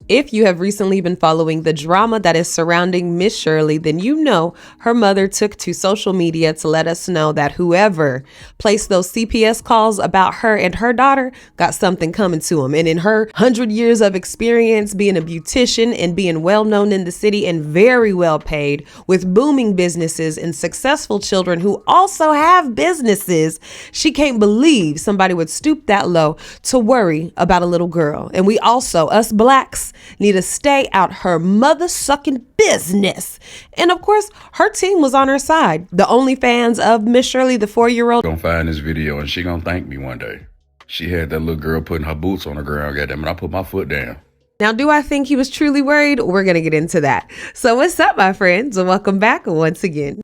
If you have recently been following the drama that is surrounding Miss Shirley, then you know her mother took to social media to let us know that whoever placed those CPS calls about her and her daughter got something coming to them. And in her 100 years of experience being a beautician and being well known in the city and very well paid with booming businesses and successful children who also have businesses, she can't believe somebody would stoop that low to worry about a little girl. And we also, us blacks, need to stay out her mother-sucking business. And of course, her team was on her side. The OnlyFans of Miss Shirley, the 4-year-old, gonna find this video and she gonna thank me one day. She had that little girl putting her boots on the ground, goddamn, and I put my foot down. Now, do I think he was truly worried? We're going to get into that. So what's up, my friends? And welcome back once again.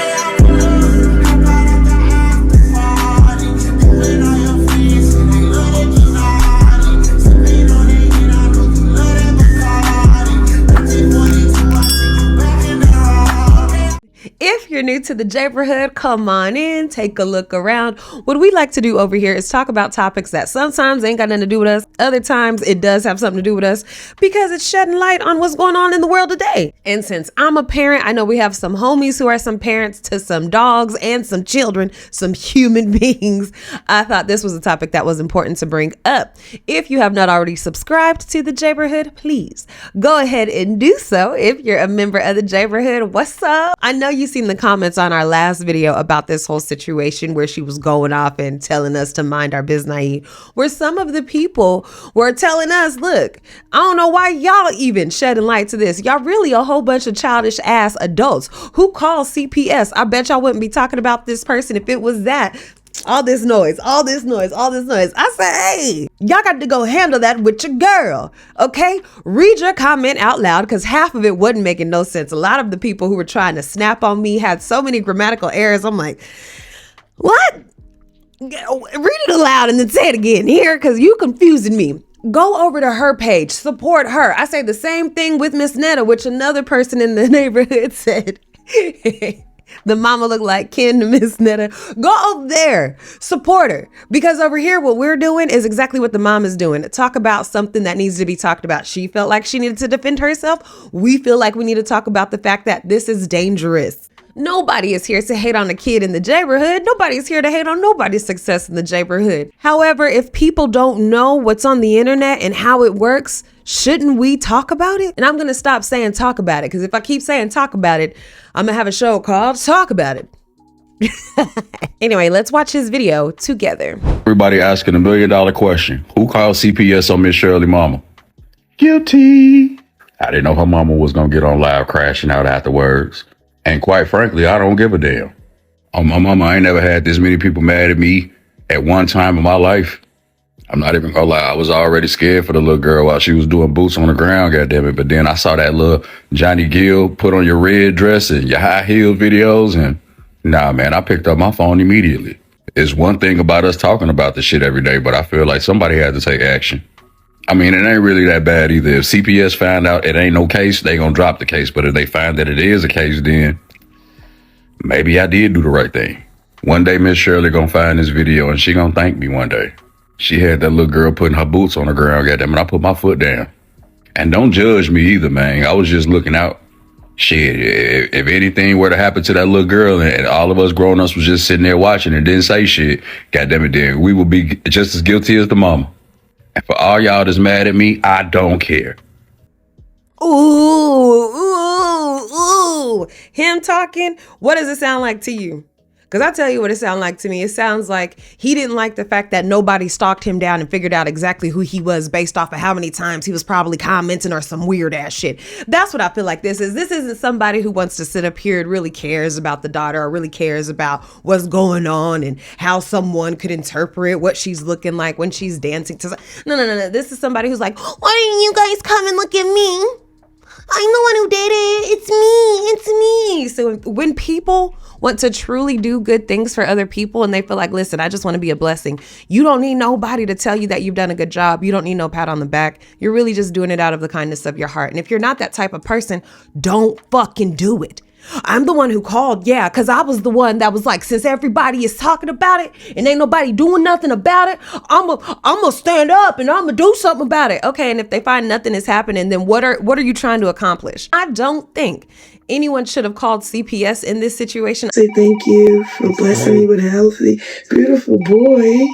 If you're new to the neighborhood, come on in, take a look around. What we like to do over here is talk about topics that sometimes ain't got nothing to do with us. Other times it does have something to do with us because it's shedding light on what's going on in the world today. And since I'm a parent, I know we have some homies who are some parents to some dogs and some children, some human beings. I thought this was a topic that was important to bring up. If you have not already subscribed to the neighborhood, please go ahead and do so. If you're a member of the neighborhood, what's up? I know you seen the comments on our last video about this whole situation where she was going off and telling us to mind our business, where some of the people were telling us, look, I don't know why y'all even shedding light to this. Y'all really a whole bunch of childish ass adults who call CPS. I bet y'all wouldn't be talking about this person if it was that. All this noise. I said, hey, y'all got to go handle that with your girl, okay? Read your comment out loud because half of it wasn't making no sense. A lot of the people who were trying to snap on me had so many grammatical errors. I'm like, what? Read it aloud and then say it again here because you confusing me. Go over to her page, support her. I say the same thing with Miss Netta, which another person in the neighborhood said. The mama looked like Ken to Miss Netta. Go over there, support her. Because over here, what we're doing is exactly what the mom is doing. Talk about something that needs to be talked about. She felt like she needed to defend herself. We feel like we need to talk about the fact that this is dangerous. Nobody is here to hate on a kid in the neighborhood. Nobody is here to hate on nobody's success in the neighborhood. However, if people don't know what's on the internet and how it works, shouldn't we talk about it? And I'm going to stop saying talk about it because if I keep saying talk about it, I'm going to have a show called Talk About It. Anyway, let's watch his video together. Everybody asking $1 million question. Who called CPS on Miss Shirley mama? Guilty. I didn't know her mama was going to get on live crashing out afterwards. And quite frankly, I don't give a damn. On my mama, I ain't never had this many people mad at me at one time in my life. I'm not even gonna lie, I was already scared for the little girl while she was doing boots on the ground, goddammit. But then I saw that little Johnny Gill put on your red dress and your high heel videos, and nah, man, I picked up my phone immediately. It's one thing about us talking about this shit every day, but I feel like somebody had to take action. I mean, it ain't really that bad either. If CPS find out it ain't no case, they gonna drop the case. But if they find that it is a case, then maybe I did do the right thing. One day, Miss Shirley gonna find this video and she gonna thank me one day. She had that little girl putting her boots on the ground, goddamn, and I put my foot down. And don't judge me either, man. I was just looking out. Shit, if anything were to happen to that little girl and all of us grown-ups was just sitting there watching and didn't say shit, goddamn it, then we would be just as guilty as the mama. And for all y'all that's mad at me, I don't care. Ooh. Him talking, what does it sound like to you? Because I tell you what it sounds like to me. It sounds like he didn't like the fact that nobody stalked him down and figured out exactly who he was based off of how many times he was probably commenting or some weird ass shit. That's what I feel like this is. This isn't somebody who wants to sit up here and really cares about the daughter or really cares about what's going on and how someone could interpret what she's looking like when she's dancing to. No. This is somebody who's like, why didn't you guys come and look at me? I'm the one who did it. It's me. So when people want to truly do good things for other people and they feel like, listen, I just want to be a blessing, you don't need nobody to tell you that you've done a good job. You don't need no pat on the back. You're really just doing it out of the kindness of your heart. And if you're not that type of person, don't fucking do it. I'm the one who called, yeah, because I was the one that was like, since everybody is talking about it and ain't nobody doing nothing about it, I'm gonna stand up and I'm gonna do something about it. Okay, and if they find nothing is happening, then what are you trying to accomplish? I don't think anyone should have called CPS in this situation. Say thank you for blessing me with a healthy, beautiful boy.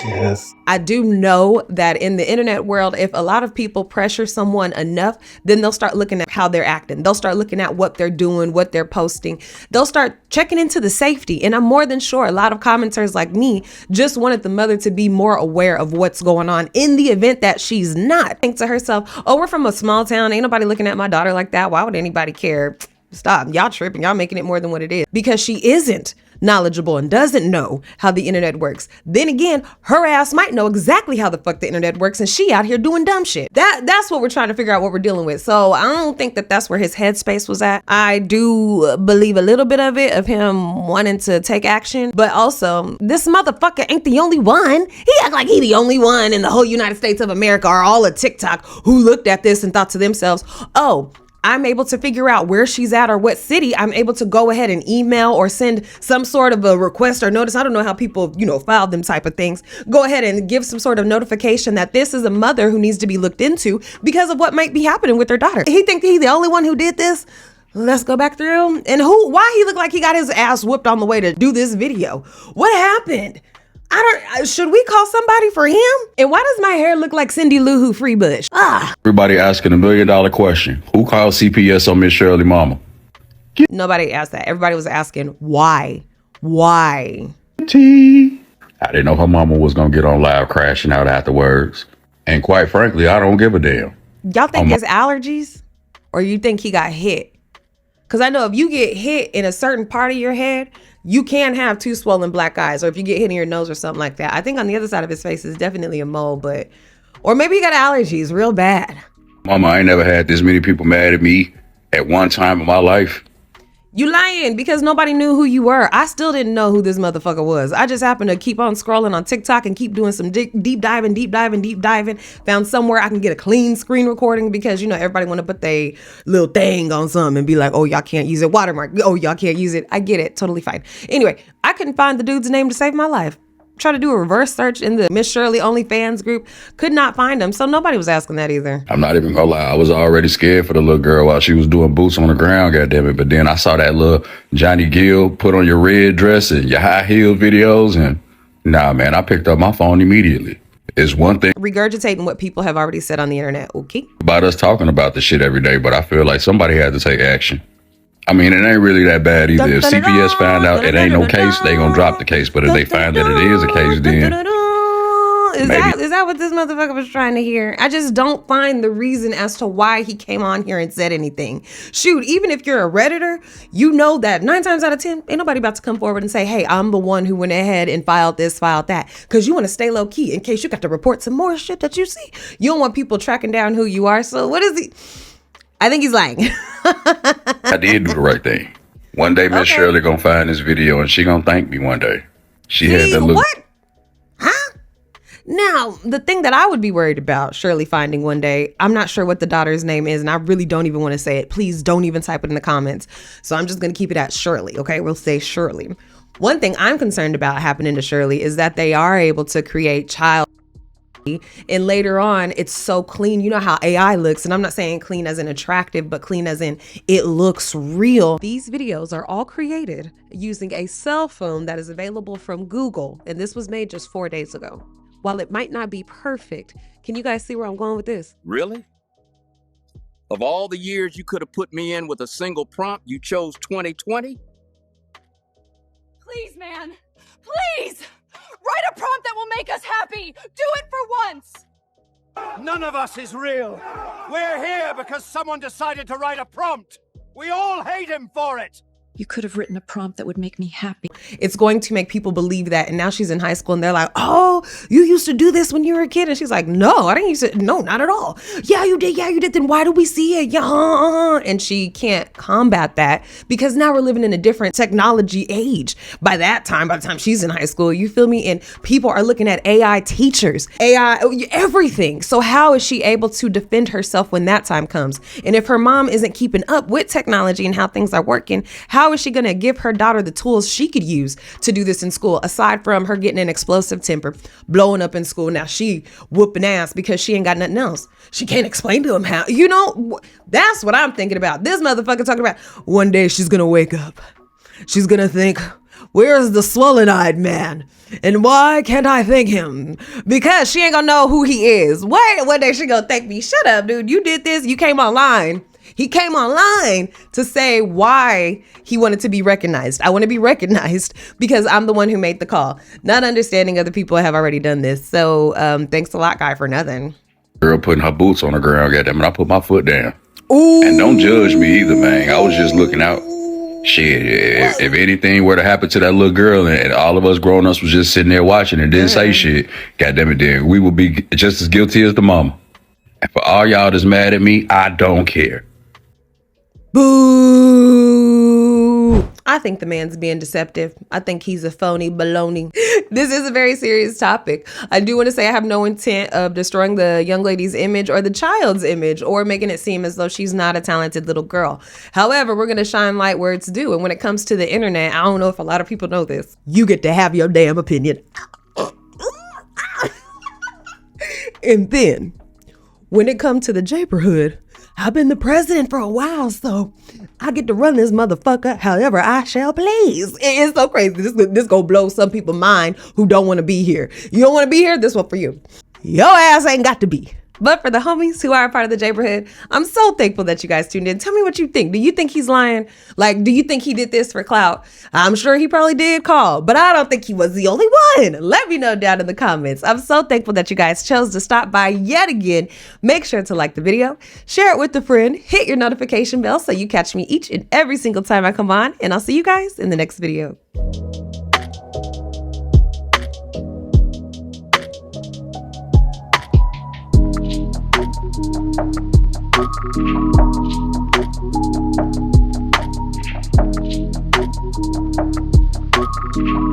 Yes. I do know that in the internet world, if a lot of people pressure someone enough, then they'll start looking at how they're acting. They'll start looking at what they're doing, what they're posting. They'll start checking into the safety. And I'm more than sure a lot of commenters like me just wanted the mother to be more aware of what's going on in the event that she's not. Think to herself, oh, we're from a small town. Ain't nobody looking at my daughter like that. Why would anybody care? Stop. Y'all tripping. Y'all making it more than what it is. Because she isn't knowledgeable and doesn't know how the internet works. Then again, her ass might know exactly how the fuck the internet works and she out here doing dumb shit. That's what we're trying to figure out what we're dealing with. So I don't think that that's where his headspace was at. I do believe a little bit of it, of him wanting to take action, but also this motherfucker ain't the only one. He act like he the only one in the whole United States of America or all of TikTok who looked at this and thought to themselves, oh, I'm able to figure out where she's at or what city. I'm able to go ahead and email or send some sort of a request or notice. I don't know how people, file them type of things. Go ahead and give some sort of notification that this is a mother who needs to be looked into because of what might be happening with her daughter. He think he's the only one who did this? Let's go back through. And why he look like he got his ass whooped on the way to do this video? What happened? Should we call somebody for him? And why does my hair look like Cindy Lou Who Free Bush? Everybody asking $1 million question. Who called CPS on Miss Shirley mama? Nobody asked that. Everybody was asking why. Why? I didn't know her mama was going to get on live crashing out afterwards. And quite frankly, I don't give a damn. Y'all think it's allergies? Or you think he got hit? Because I know if you get hit in a certain part of your head, you can have two swollen black eyes, or if you get hit in your nose or something like that. I think on the other side of his face is definitely a mole, or maybe he got allergies real bad. Mama, I ain't never had this many people mad at me at one time in my life. You lying because nobody knew who you were. I still didn't know who this motherfucker was. I just happened to keep on scrolling on TikTok and keep doing some deep diving. Found somewhere I can get a clean screen recording because, everybody want to put their little thing on something and be like, oh, y'all can't use it. Watermark. Oh, y'all can't use it. I get it. Totally fine. Anyway, I couldn't find the dude's name to save my life. Try to do a reverse search in the Miss Shirley OnlyFans group. Could not find him. So nobody was asking that either. I'm not even gonna lie. I was already scared for the little girl while she was doing boots on the ground, goddammit. But then I saw that little Johnny Gill put on your red dress and your high heel videos. And nah, man, I picked up my phone immediately. It's one thing regurgitating what people have already said on the internet. Okay. About us talking about this shit every day, but I feel like somebody had to take action. I mean, it ain't really that bad either. If CPS find out it ain't no case, they gonna drop the case. But if they find that it is a case, then is that what this motherfucker was trying to hear? I just don't find the reason as to why he came on here and said anything. Shoot, even if you're a Redditor, you know that 9 times out of 10, ain't nobody about to come forward and say, hey, I'm the one who went ahead and filed this, filed that. Because you want to stay low key in case you got to report some more shit that you see. You don't want people tracking down who you are. So what is he? I think he's lying. I did do the right thing. One day, Miss Shirley gonna find this video and she gonna thank me one day. She had that look. What? Huh? Now, the thing that I would be worried about Shirley finding one day, I'm not sure what the daughter's name is, and I really don't even want to say it. Please don't even type it in the comments. So I'm just going to keep it at Shirley, okay? We'll say Shirley. One thing I'm concerned about happening to Shirley is that they are able to create child, and later on it's so clean. You know how AI looks, and I'm not saying clean as in attractive, but clean as in it looks real. These videos are all created using a cell phone that is available from Google, and this was made just 4 days ago. While it might not be perfect, can you guys see where I'm going with this? Really? Of all the years you could have put me in with a single prompt, you chose 2020? Please, man, please! Write a prompt that will make us happy! Do it for once! None of us is real. We're here because someone decided to write a prompt. We all hate him for it. You could have written a prompt that would make me happy. It's going to make people believe that. And now she's in high school and they're like, oh, you used to do this when you were a kid. And she's like, no, I didn't used to. No, not at all. Yeah, you did. Yeah, you did. Then why do we see it? Yeah. And she can't combat that because now we're living in a different technology age. By the time she's in high school, you feel me? And people are looking at AI teachers, AI, everything. So how is she able to defend herself when that time comes? And if her mom isn't keeping up with technology and how things are working, how is she going to give her daughter the tools she could use to do this in school, aside from her getting an explosive temper, blowing up in school? Now she whooping ass because she ain't got nothing else. She can't explain to him how, that's what I'm thinking about. This motherfucker talking about one day she's going to wake up. She's going to think, where's the swollen-eyed man? And why can't I thank him? Because she ain't going to know who he is. Wait, one day she going to thank me. Shut up, dude. You did this. You came online. He came online to say why he wanted to be recognized. I want to be recognized because I'm the one who made the call. Not understanding other people have already done this. So thanks a lot, guy, for nothing. Girl putting her boots on the ground, goddamn it, I put my foot down. Ooh. And don't judge me either, man. I was just looking out. Shit, if anything were to happen to that little girl and all of us grown-ups was just sitting there watching and didn't say shit, goddamn it, then we would be just as guilty as the mama. And for all y'all that's mad at me, I don't care. Boo! I think the man's being deceptive. I think he's a phony baloney. This is a very serious topic. I do want to say I have no intent of destroying the young lady's image or the child's image or making it seem as though she's not a talented little girl. However, we're going to shine light where it's due. And when it comes to the internet, I don't know if a lot of people know this. You get to have your damn opinion. And then when it comes to the neighborhood, I've been the president for a while, so I get to run this motherfucker however I shall please. It's so crazy. This gonna blow some people's mind who don't want to be here. You don't want to be here? This one for you. Your ass ain't got to be. But for the homies who are a part of the neighborhood, I'm so thankful that you guys tuned in. Tell me what you think. Do you think he's lying? Like, do you think he did this for clout? I'm sure he probably did call, but I don't think he was the only one. Let me know down in the comments. I'm so thankful that you guys chose to stop by yet again. Make sure to like the video, share it with a friend, hit your notification bell so you catch me each and every single time I come on, and I'll see you guys in the next video. Thank you.